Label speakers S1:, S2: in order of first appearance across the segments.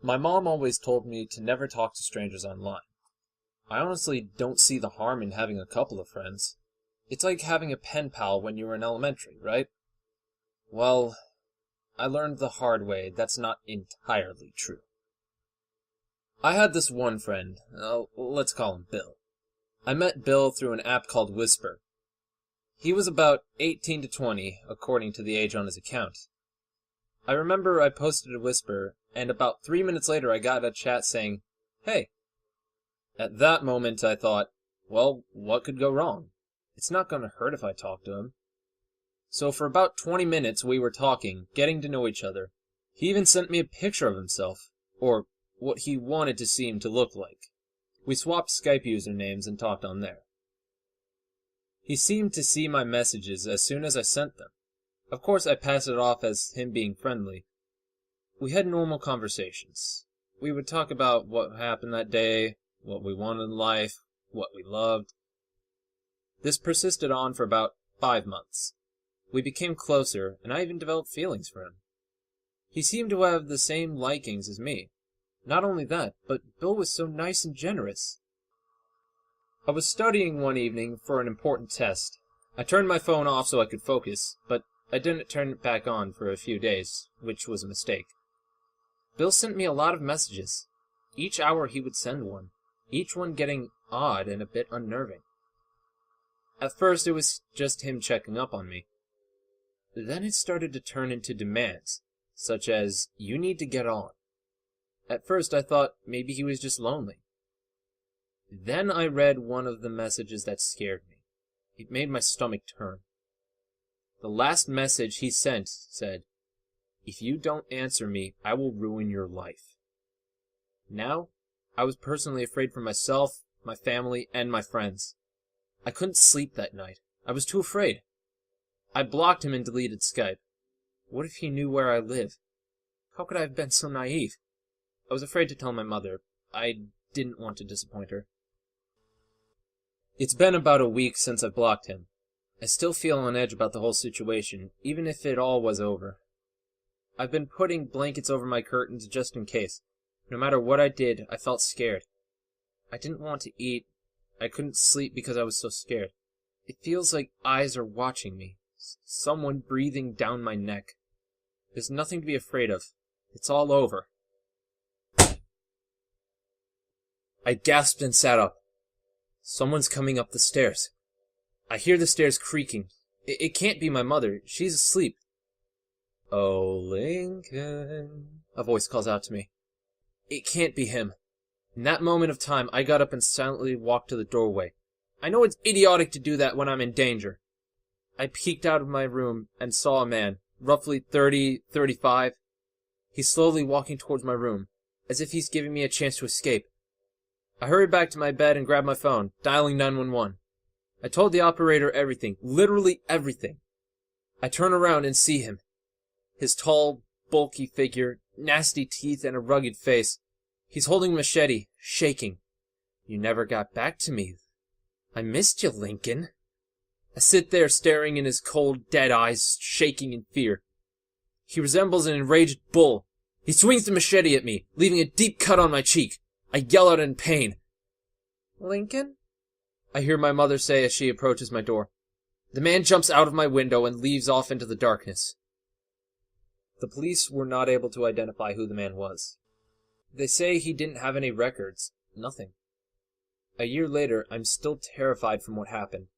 S1: My mom always told me to never talk to strangers online. I honestly don't see the harm in having a couple of friends. It's like having a pen pal when you were in elementary, right? Well, I learned the hard way that's not entirely true. I had this one friend, let's call him Bill. I met Bill through an app called Whisper. He was about 18 to 20, according to the age on his account. I remember I posted a Whisper, and about 3 minutes later I got a chat saying, "Hey." At that moment I thought, well, what could go wrong? It's not going to hurt if I talk to him. So for about 20 minutes we were talking, getting to know each other. He even sent me a picture of himself, or what he wanted to seem to look like. We swapped Skype usernames and talked on there. He seemed to see my messages as soon as I sent them. Of course I passed it off as him being friendly. We had normal conversations. We would talk about what happened that day, what we wanted in life, what we loved. This persisted on for about 5 months. We became closer, and I even developed feelings for him. He seemed to have the same likings as me. Not only that, but Bill was so nice and generous. I was studying one evening for an important test. I turned my phone off so I could focus, but I didn't turn it back on for a few days, which was a mistake. Bill sent me a lot of messages. Each hour he would send one, each one getting odd and a bit unnerving. At first it was just him checking up on me. Then it started to turn into demands, such as, "You need to get on." At first I thought maybe he was just lonely. Then I read one of the messages that scared me. It made my stomach turn. The last message he sent said, "If you don't answer me, I will ruin your life." Now, I was personally afraid for myself, my family, and my friends. I couldn't sleep that night. I was too afraid. I blocked him and deleted Skype. What if he knew where I live? How could I have been so naive? I was afraid to tell my mother. I didn't want to disappoint her. It's been about a week since I blocked him. I still feel on edge about the whole situation, even if it all was over. I've been putting blankets over my curtains just in case. No matter what I did, I felt scared. I didn't want to eat. I couldn't sleep because I was so scared. It feels like eyes are watching me. Someone breathing down my neck. There's nothing to be afraid of. It's all over. I gasped and sat up. Someone's coming up the stairs. I hear the stairs creaking. It can't be my mother. She's asleep. "Oh, Lincoln," a voice calls out to me. It can't be him. In that moment of time, I got up and silently walked to the doorway. I know it's idiotic to do that when I'm in danger. I peeked out of my room and saw a man, roughly 30, 35. He's slowly walking towards my room, as if he's giving me a chance to escape. I hurried back to my bed and grabbed my phone, dialing 911. I told the operator everything, literally everything. I turn around and see him. His tall, bulky figure, nasty teeth, and a rugged face. He's holding a machete, shaking. "You never got back to me. I missed you, Lincoln." I sit there staring in his cold, dead eyes, shaking in fear. He resembles an enraged bull. He swings the machete at me, leaving a deep cut on my cheek. I yell out in pain. "Lincoln?" I hear my mother say as she approaches my door. The man jumps out of my window and leaves off into the darkness. The police were not able to identify who the man was. They say he didn't have any records. Nothing. A year later, I'm still terrified from what happened.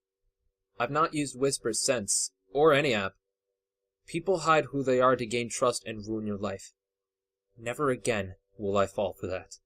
S1: I've not used Whisper since, or any app. People hide who they are to gain trust and ruin your life. Never again will I fall for that.